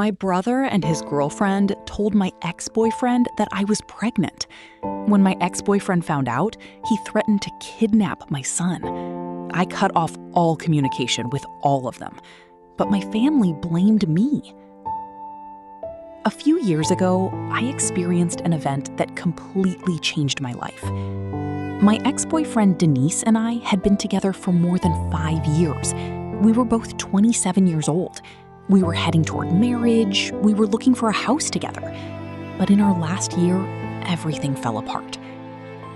My brother and his girlfriend told my ex-boyfriend that I was pregnant. When my ex-boyfriend found out, he threatened to kidnap my son. I cut off all communication with all of them, but my family blamed me. A few years ago, I experienced an event that completely changed my life. My ex-boyfriend Denise and I had been together for more than 5 years. We were both 27 years old. We were heading toward marriage. We were looking for a house together. But in our last year, everything fell apart.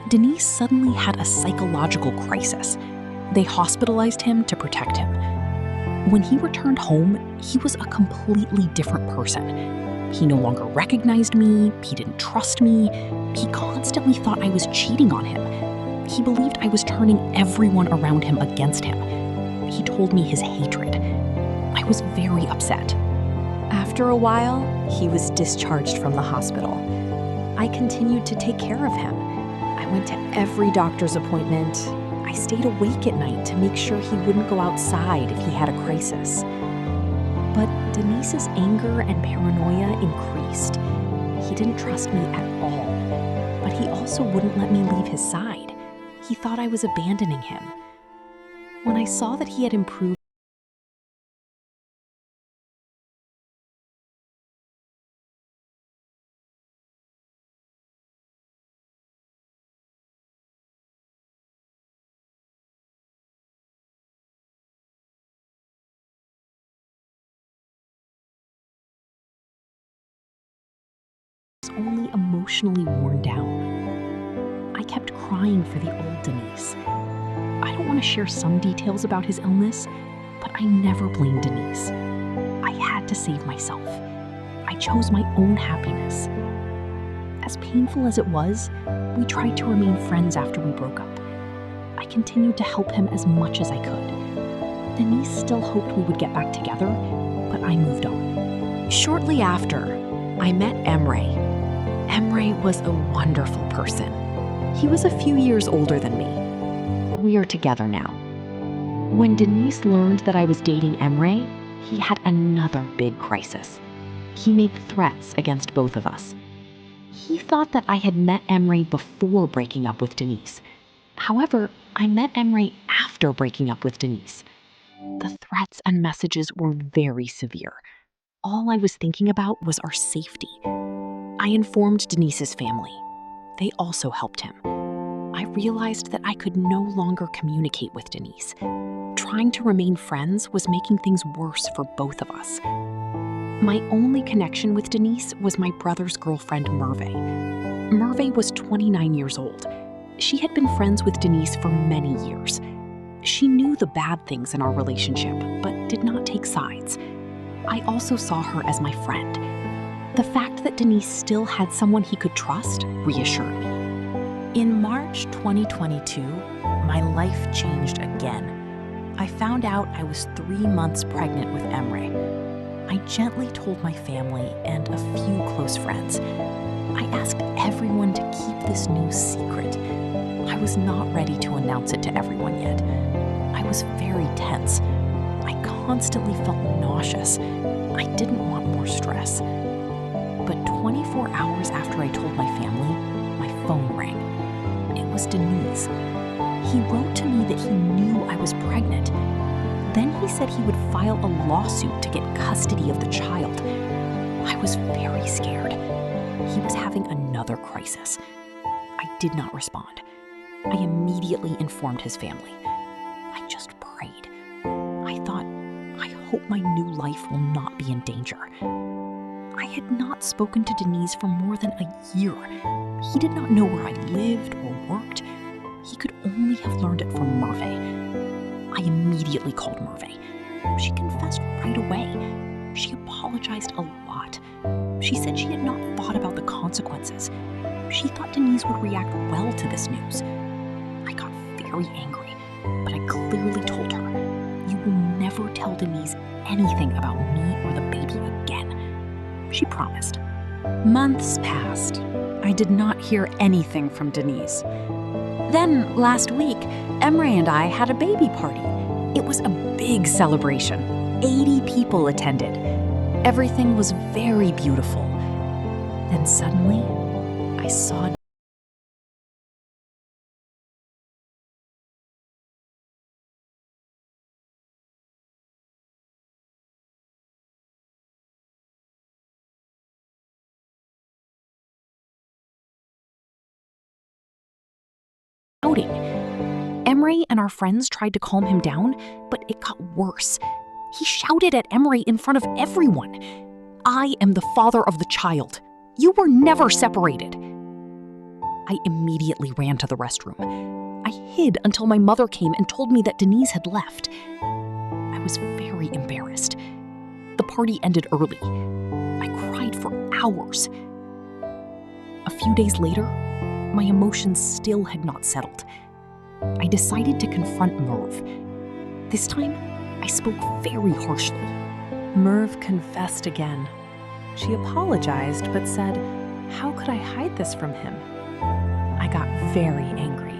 Denise suddenly had a psychological crisis. They hospitalized him to protect him. When he returned home, he was a completely different person. He no longer recognized me, he didn't trust me, he constantly thought I was cheating on him. He believed I was turning everyone around him against him. He told me his hatred. I was very upset. After a while, he was discharged from the hospital. I continued to take care of him. I went to every doctor's appointment. I stayed awake at night to make sure he wouldn't go outside if he had a crisis. But Denise's anger and paranoia increased. He didn't trust me at all, but he also wouldn't let me leave his side. He thought I was abandoning him. When I saw that he had improved, I was only emotionally worn down. I kept crying for the old Denise. I don't want to share some details about his illness, but I never blamed Denise. I had to save myself. I chose my own happiness. As painful as it was, we tried to remain friends after we broke up. I continued to help him as much as I could. Denise still hoped we would get back together, but I moved on. Shortly after, I met Emre. Emre was a wonderful person. He was a few years older than me. We are together now. When Denise learned that I was dating Emre, he had another big crisis. He made threats against both of us. He thought that I had met Emre before breaking up with Denise. However, I met Emre after breaking up with Denise. The threats and messages were very severe. All I was thinking about was our safety. I informed Denise's family. They also helped him. I realized that I could no longer communicate with Denise. Trying to remain friends was making things worse for both of us. My only connection with Denise was my brother's girlfriend, Merve. Merve was 29 years old. She had been friends with Denise for many years. She knew the bad things in our relationship, but did not take sides. I also saw her as my friend. The fact that Denise still had someone he could trust reassured me. In March 2022, my life changed again. I found out I was 3 months pregnant with Emre. I gently told my family and a few close friends. I asked everyone to keep this news secret. I was not ready to announce it to everyone yet. I was very tense. I constantly felt nauseous. I didn't want more stress. But 24 hours after I told my family, my phone rang. It was Denise. He wrote to me that he knew I was pregnant. Then he said he would file a lawsuit to get custody of the child. I was very scared. He was having another crisis. I did not respond. I immediately informed his family. I just prayed. I thought, I hope my new life will not be in danger. I had not spoken to Denise for more than a year. He did not know where I lived or worked. He could only have learned it from Merve. I immediately called Merve. She confessed right away. She apologized a lot. She said she had not thought about the consequences. She thought Denise would react well to this news. I got very angry, but I clearly told her, "You will never tell Denise anything about me or the baby again." She promised. Months passed. I did not hear anything from Denise. Then, last week, Emre and I had a baby party. It was a big celebration. 80 people attended. Everything was very beautiful. Then suddenly, I saw shouting. Emery and our friends tried to calm him down, but it got worse. He shouted at Emery in front of everyone. "I am the father of the child. You were never separated." I immediately ran to the restroom. I hid until my mother came and told me that Denise had left. I was very embarrassed. The party ended early. I cried for hours. A few days later, my emotions still had not settled. I decided to confront Merv. This time, I spoke very harshly. Merv confessed again. She apologized but said, "How could I hide this from him?" I got very angry.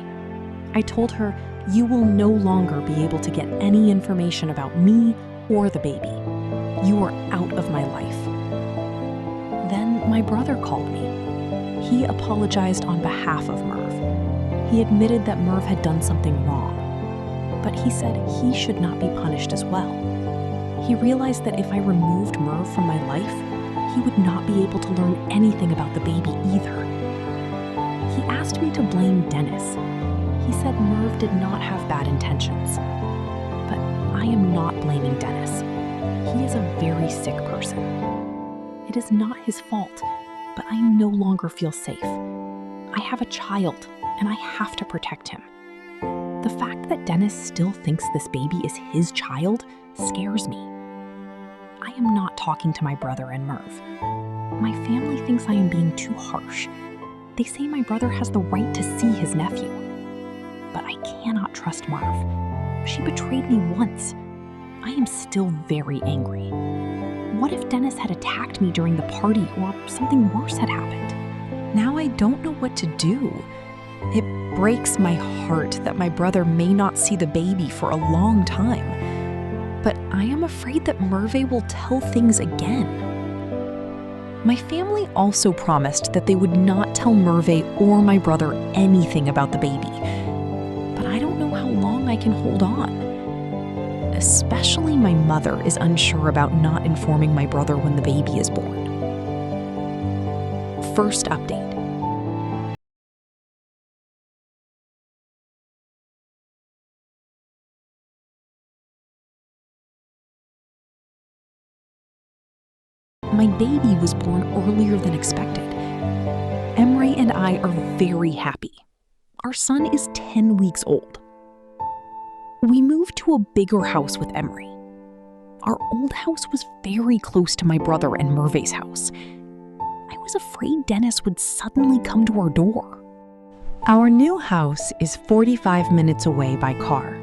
I told her, "You will no longer be able to get any information about me or the baby. You are out of my life." Then my brother called me. He apologized on behalf of Merv. He admitted that Merv had done something wrong, but he said he should not be punished as well. He realized that if I removed Merv from my life, he would not be able to learn anything about the baby either. He asked me to blame Dennis. He said Merv did not have bad intentions. But I am not blaming Dennis. He is a very sick person. It is not his fault, but I no longer feel safe. I have a child, and I have to protect him. The fact that Dennis still thinks this baby is his child scares me. I am not talking to my brother and Merv. My family thinks I am being too harsh. They say my brother has the right to see his nephew. But I cannot trust Merv. She betrayed me once. I am still very angry. What if Dennis had attacked me during the party or something worse had happened? Now I don't know what to do. It breaks my heart that my brother may not see the baby for a long time. But I am afraid that Merve will tell things again. My family also promised that they would not tell Merve or my brother anything about the baby. But I don't know how long I can hold on. Especially my mother is unsure about not informing my brother when the baby is born. First update. My baby was born earlier than expected. Emre and I are very happy. Our son is 10 weeks old. We moved to a bigger house with Emre. Our old house was very close to my brother and Merve's house. I was afraid Dennis would suddenly come to our door. Our new house is 45 minutes away by car.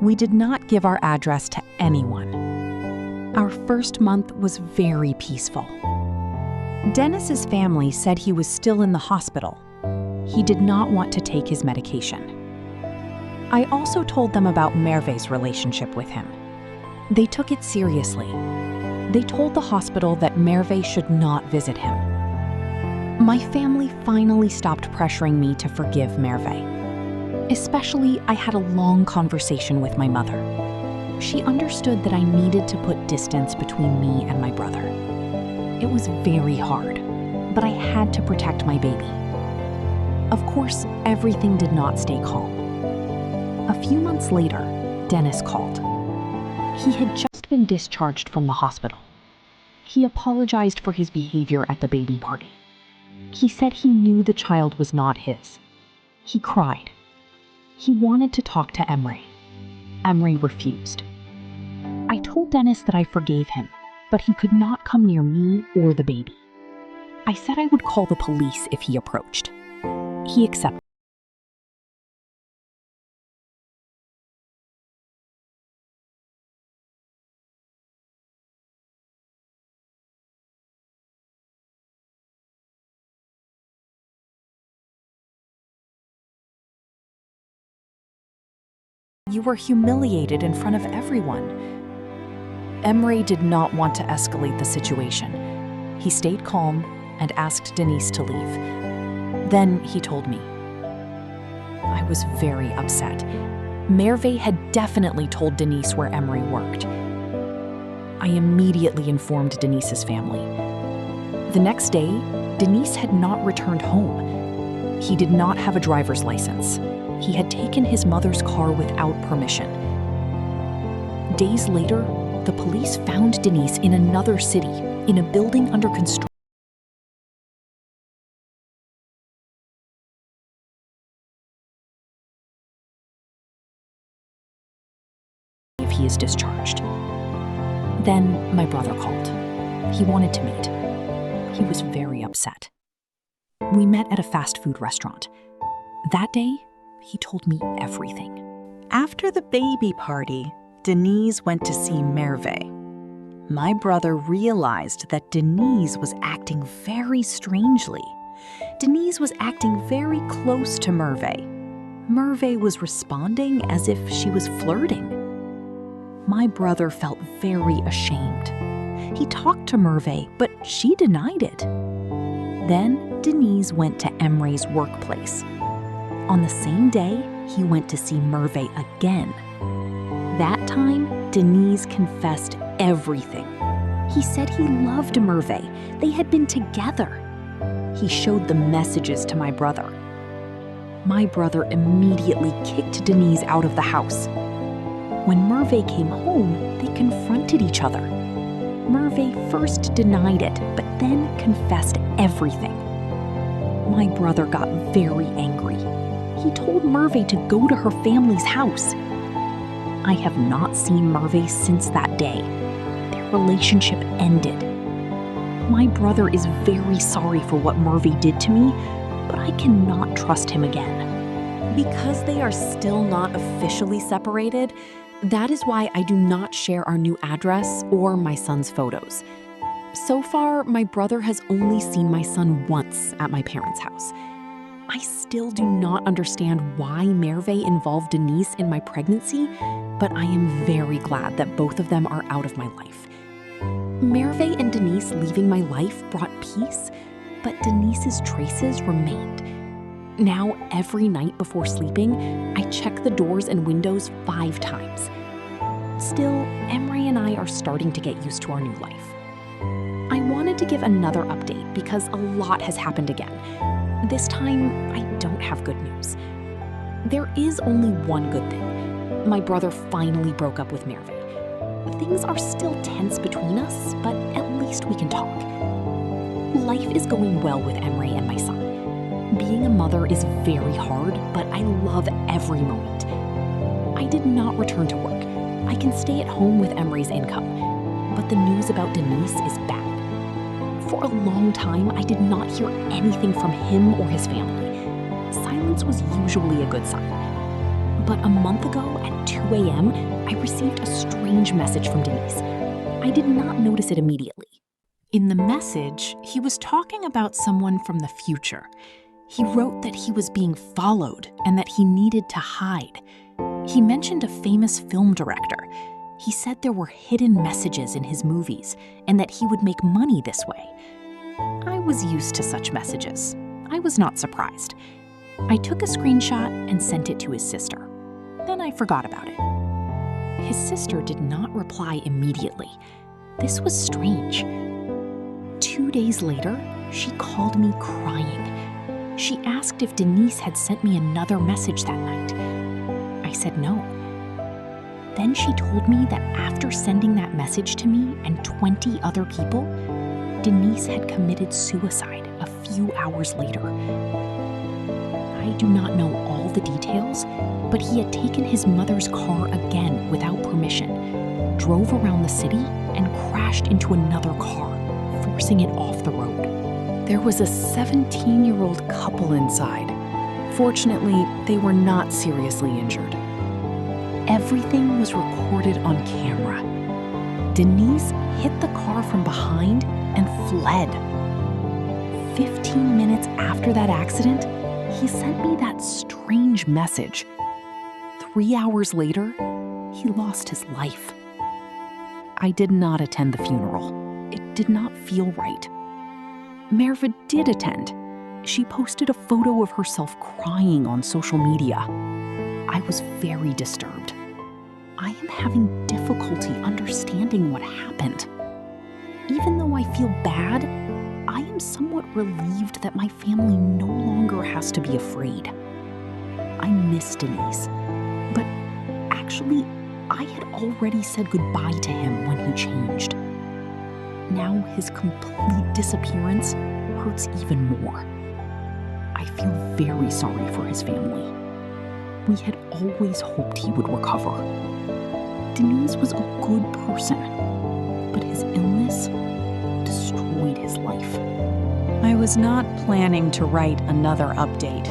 We did not give our address to anyone. Our first month was very peaceful. Dennis's family said he was still in the hospital. He did not want to take his medication. I also told them about Merve's relationship with him. They took it seriously. They told the hospital that Merve should not visit him. My family finally stopped pressuring me to forgive Merve. Especially, I had a long conversation with my mother. She understood that I needed to put distance between me and my brother. It was very hard, but I had to protect my baby. Of course, everything did not stay calm. A few months later, Dennis called. He had just been discharged from the hospital. He apologized for his behavior at the baby party. He said he knew the child was not his. He cried. He wanted to talk to Emre. Emre refused. I told Dennis that I forgave him, but he could not come near me or the baby. I said I would call the police if he approached. He accepted. You were humiliated in front of everyone. Emre did not want to escalate the situation. He stayed calm and asked Denise to leave. Then he told me. I was very upset. Merve had definitely told Denise where Emre worked. I immediately informed Denise's family. The next day, Denise had not returned home. He did not have a driver's license. He had taken his mother's car without permission. Days later, the police found Denise in another city, in a building under construction. If he is discharged. Then my brother called. He wanted to meet. He was very upset. We met at a fast food restaurant. That day, he told me everything. After the baby party, Denise went to see Merve. My brother realized that Denise was acting very strangely. Denise was acting very close to Merve. Merve was responding as if she was flirting. My brother felt very ashamed. He talked to Merve, but she denied it. Then Denise went to Emre's workplace. On the same day, he went to see Merve again. That time, Denise confessed everything. He said he loved Merve. They had been together. He showed the messages to my brother. My brother immediately kicked Denise out of the house. When Merve came home, they confronted each other. Merve first denied it, but then confessed everything. My brother got very angry. He told Merve to go to her family's house. I have not seen Merve since that day. Their relationship ended. My brother is very sorry for what Merve did to me, but I cannot trust him again. Because they are still not officially separated, that is why I do not share our new address or my son's photos. So far, my brother has only seen my son once at my parents' house. I still do not understand why Merve involved Denise in my pregnancy, but I am very glad that both of them are out of my life. Merve and Denise leaving my life brought peace, but Denise's traces remained. Now, every night before sleeping, I check the doors and windows 5 times. Still, Emre and I are starting to get used to our new life. I wanted to give another update because a lot has happened again. This time, I don't have good news. There is only one good thing. My brother finally broke up with Merve. Things are still tense between us, but at least we can talk. Life is going well with Emre and my son. Being a mother is very hard, but I love every moment. I did not return to work. I can stay at home with Emre's income, but the news about Denise is bad. For a long time, I did not hear anything from him or his family. Silence was usually a good sign. But a month ago at 2 a.m., I received a strange message from Denise. I did not notice it immediately. In the message, he was talking about someone from the future. He wrote that he was being followed and that he needed to hide. He mentioned a famous film director. He said there were hidden messages in his movies and that he would make money this way. I was used to such messages. I was not surprised. I took a screenshot and sent it to his sister. Then I forgot about it. His sister did not reply immediately. This was strange. 2 days later, she called me crying. She asked if Denise had sent me another message that night. I said no. Then she told me that after sending that message to me and 20 other people, Denise had committed suicide a few hours later. I do not know all the details, but he had taken his mother's car again without permission, drove around the city, and crashed into another car, forcing it off the road. There was a 17-year-old couple inside. Fortunately, they were not seriously injured. Everything was recorded on camera. Denise hit the car from behind and fled. 15 minutes after that accident, he sent me that strange message. 3 hours later, he lost his life. I did not attend the funeral. It did not feel right. Merva did attend. She posted a photo of herself crying on social media. I was very disturbed. I am having difficulty understanding what happened. Even though I feel bad, I am somewhat relieved that my family no longer has to be afraid. I miss Denise, but actually, I had already said goodbye to him when he changed. Now his complete disappearance hurts even more. I feel very sorry for his family. We had always hoped he would recover. Denise was a good person, but his illness destroyed his life. I was not planning to write another update,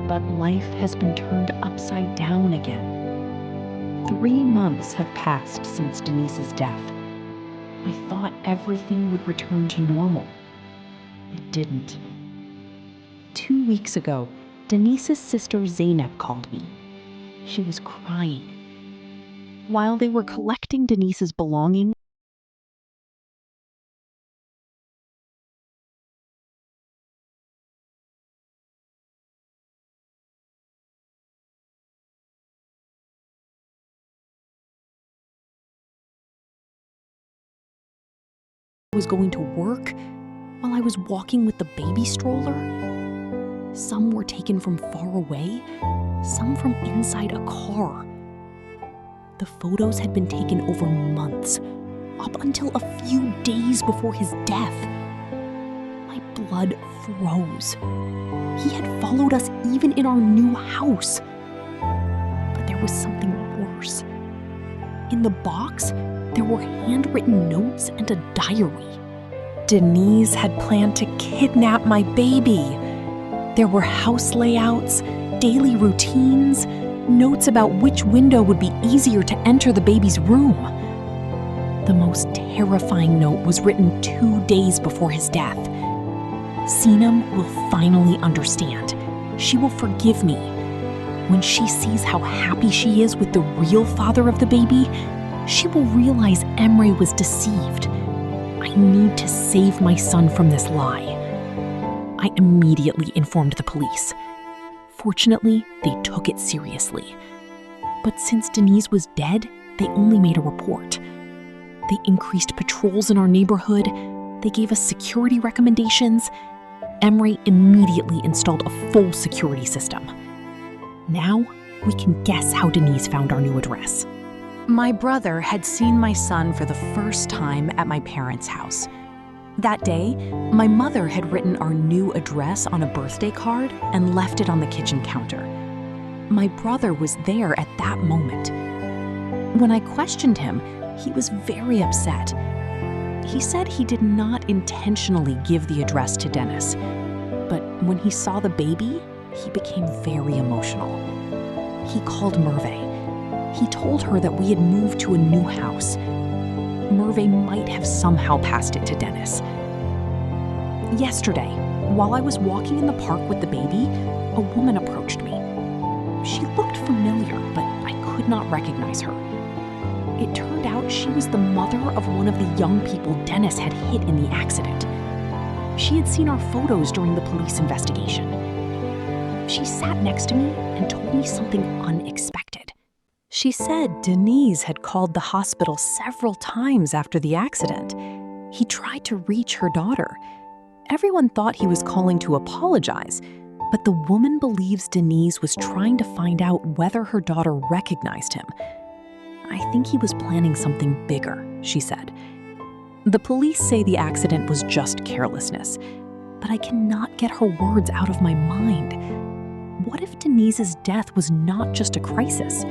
but life has been turned upside down again. 3 months have passed since Denise's death. I thought everything would return to normal. It didn't. 2 weeks ago, Denise's sister Zainab called me. She was crying. While they were collecting Denise's belongings, was going to work while I was walking with the baby stroller. Some were taken from far away, some from inside a car. The photos had been taken over months, up until a few days before his death. My blood froze. He had followed us even in our new house. But there was something worse. In the box, there were handwritten notes and a diary. Denise had planned to kidnap my baby. There were house layouts, daily routines, notes about which window would be easier to enter the baby's room. The most terrifying note was written 2 days before his death. Sinem will finally understand. She will forgive me. When she sees how happy she is with the real father of the baby, she will realize Emre was deceived. I need to save my son from this lie. I immediately informed the police. Fortunately, they took it seriously. But since Denise was dead, they only made a report. They increased patrols in our neighborhood. They gave us security recommendations. Emre immediately installed a full security system. Now, we can guess how Denise found our new address. My brother had seen my son for the first time at my parents' house. That day, my mother had written our new address on a birthday card and left it on the kitchen counter. My brother was there at that moment. When I questioned him, he was very upset. He said he did not intentionally give the address to Dennis, but when he saw the baby, he became very emotional. He called Merve. He told her that we had moved to a new house. Merve might have somehow passed it to Dennis. Yesterday, while I was walking in the park with the baby, a woman approached me. She looked familiar, but I could not recognize her. It turned out she was the mother of one of the young people Dennis had hit in the accident. She had seen our photos during the police investigation. She sat next to me and told me something unexpected. She said Denise had called the hospital several times after the accident. He tried to reach her daughter. Everyone thought he was calling to apologize, but the woman believes Denise was trying to find out whether her daughter recognized him. I think he was planning something bigger, she said. The police say the accident was just carelessness, but I cannot get her words out of my mind. What if Denise's death was not just a crisis?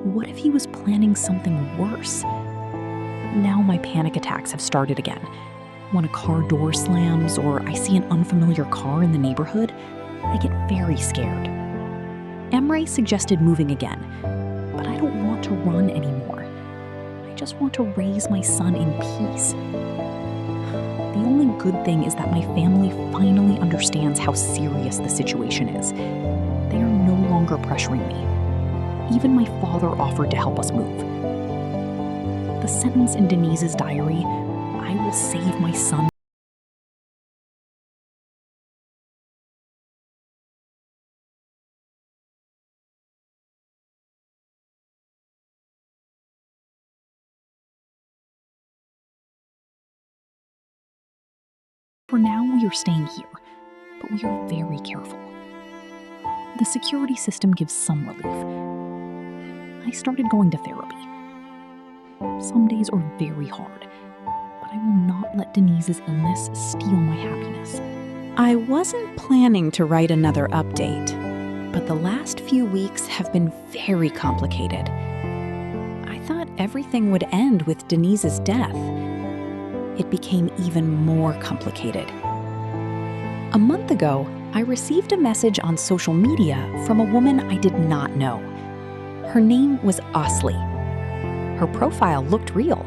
What if he was planning something worse? Now my panic attacks have started again. When a car door slams or I see an unfamiliar car in the neighborhood, I get very scared. Emre suggested moving again, but I don't want to run anymore. I just want to raise my son in peace. The only good thing is that my family finally understands how serious the situation is. They are no longer pressuring me. Even my father offered to help us move. The a sentence in Denise's diary, "I will save my son." For now, we are staying here, but we are very careful. The security system gives some relief. I started going to therapy. Some days are very hard, but I will not let Denise's illness steal my happiness. I wasn't planning to write another update, but the last few weeks have been very complicated. I thought everything would end with Denise's death. It became even more complicated. A month ago, I received a message on social media from a woman I did not know. Her name was Osley. Her profile looked real.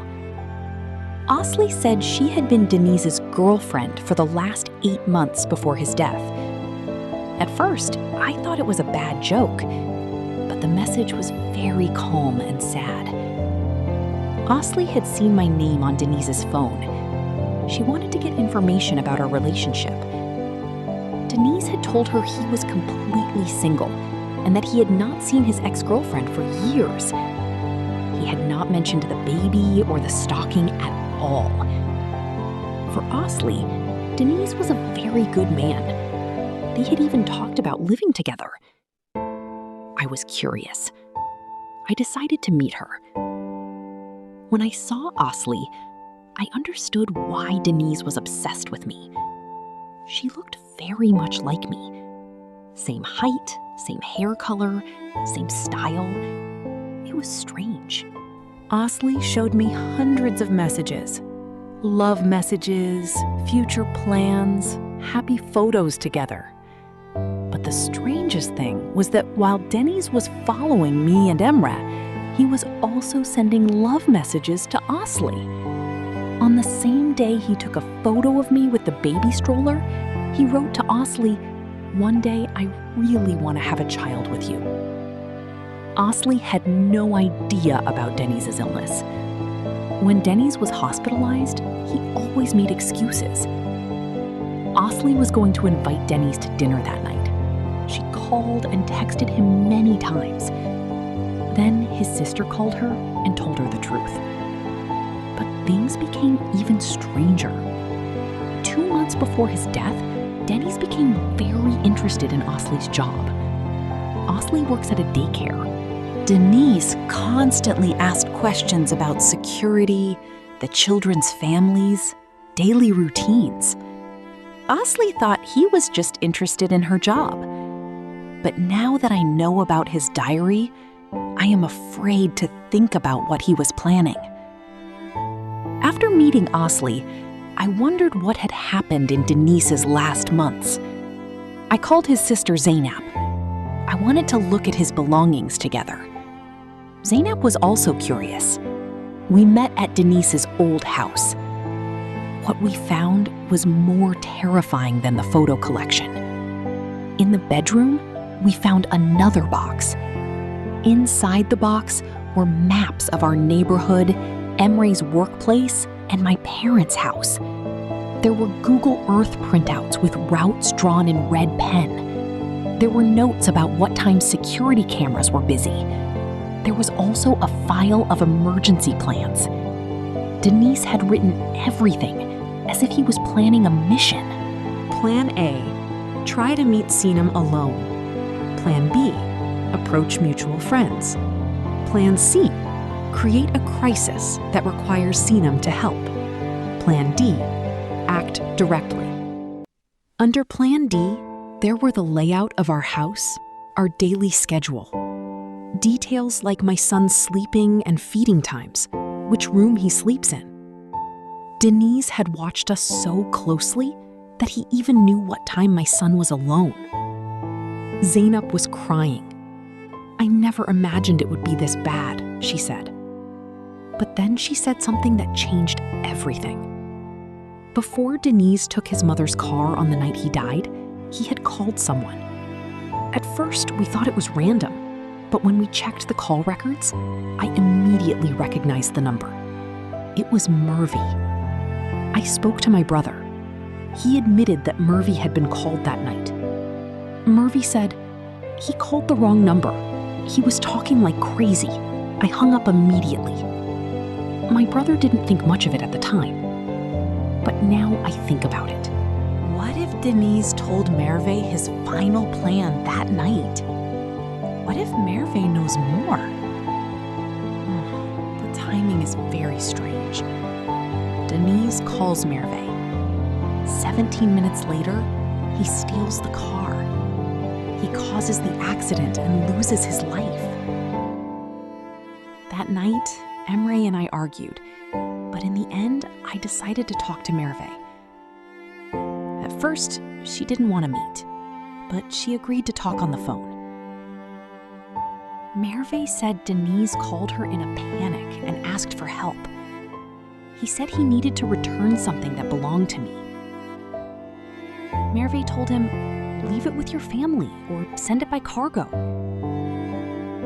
Osley said she had been Denise's girlfriend for the last 8 months before his death. At first, I thought it was a bad joke, but the message was very calm and sad. Osley had seen my name on Denise's phone. She wanted to get information about our relationship. Denise had told her he was completely single and that he had not seen his ex-girlfriend for years. He had not mentioned the baby or the stalking at all. For Osley, Denise was a very good man. They had even talked about living together. I was curious. I decided to meet her. When I saw Osley, I understood why Denise was obsessed with me. She looked very much like me. Same height, same hair color, same style. It was strange. Osley showed me hundreds of messages. Love messages, future plans, happy photos together. But the strangest thing was that while Denise was following me and Emre, he was also sending love messages to Osley. On the same day he took a photo of me with the baby stroller, he wrote to Osley, "One day I really want to have a child with you." Osley had no idea about Denise's illness. When Denise was hospitalized, he always made excuses. Osley was going to invite Denise to dinner that night. She called and texted him many times. Then his sister called her and told her the truth. But things became even stranger. 2 months before his death, Denise became very interested in Osley's job. Osley works at a daycare. Denise constantly asked questions about security, the children's families, daily routines. Osley thought he was just interested in her job. But now that I know about his diary, I am afraid to think about what he was planning. After meeting Osley, I wondered what had happened in Denise's last months. I called his sister Zainab. I wanted to look at his belongings together. Zainab was also curious. We met at Denise's old house. What we found was more terrifying than the photo collection. In the bedroom, we found another box. Inside the box were maps of our neighborhood, Emre's workplace, and my parents' house. There were Google Earth printouts with routes drawn in red pen. There were notes about what time security cameras were busy. There was also a file of emergency plans. Denise had written everything, as if he was planning a mission. Plan A, try to meet Sinem alone. Plan B, approach mutual friends. Plan C, create a crisis that requires Sinem to help. Plan D, act directly. Under Plan D, there were the layout of our house, our daily schedule. Details like my son's sleeping and feeding times, which room he sleeps in. Denise had watched us so closely that he even knew what time my son was alone. Zainab was crying. "I never imagined it would be this bad," she said. But then she said something that changed everything. Before Denise took his mother's car on the night he died, he had called someone. At first, we thought it was random, but when we checked the call records, I immediately recognized the number. It was Murphy. I spoke to my brother. He admitted that Murphy had been called that night. Murphy said, "He called the wrong number. He was talking like crazy. I hung up immediately." My brother didn't think much of it at the time, but now I think about it. What if Denise told Merve his final plan that night? What if Merve knows more? The timing is very strange. Denise calls Merve. 17 minutes later, he steals the car. He causes the accident and loses his life. That night, Emre and I argued, but in the end, I decided to talk to Merve. At first, she didn't want to meet, but she agreed to talk on the phone. Merve said Denise called her in a panic and asked for help. He said he needed to return something that belonged to me. Merve told him, "Leave it with your family or send it by cargo."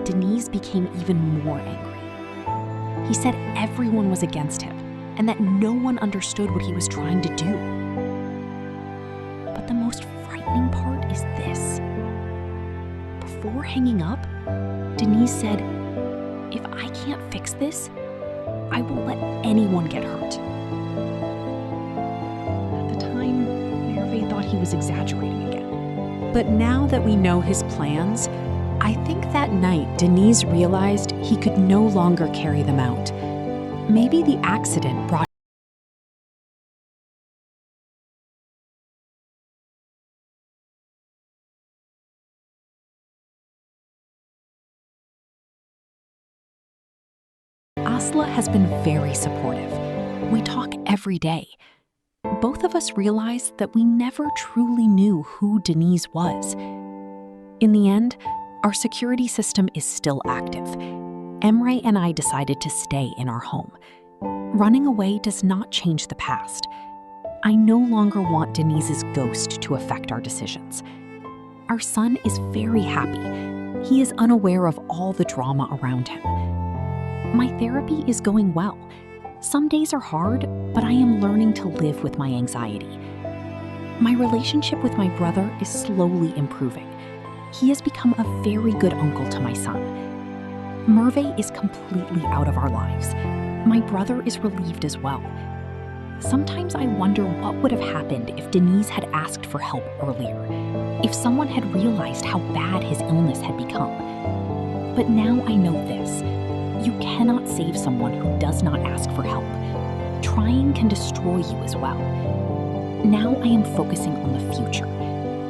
Denise became even more angry. He said everyone was against him and that no one understood what he was trying to do. But the most frightening part is this. Before hanging up, Denise said, "If I can't fix this, I won't let anyone get hurt." At the time, Merve thought he was exaggerating again. But now that we know his plans, I think that night Denise realized he could no longer carry them out. Maybe the accident brought Asla has been very supportive. We talk every day. Both of us realized that we never truly knew who Denise was. In the end, our security system is still active. Emre and I decided to stay in our home. Running away does not change the past. I no longer want Denise's ghost to affect our decisions. Our son is very happy. He is unaware of all the drama around him. My therapy is going well. Some days are hard, but I am learning to live with my anxiety. My relationship with my brother is slowly improving. He has become a very good uncle to my son. Merve is completely out of our lives. My brother is relieved as well. Sometimes I wonder what would have happened if Denise had asked for help earlier, if someone had realized how bad his illness had become. But now I know this. You cannot save someone who does not ask for help. Trying can destroy you as well. Now I am focusing on the future.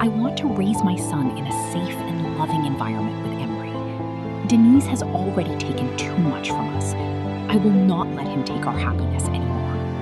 I want to raise my son in a safe and loving environment with Emre. Denise has already taken too much from us. I will not let him take our happiness anymore.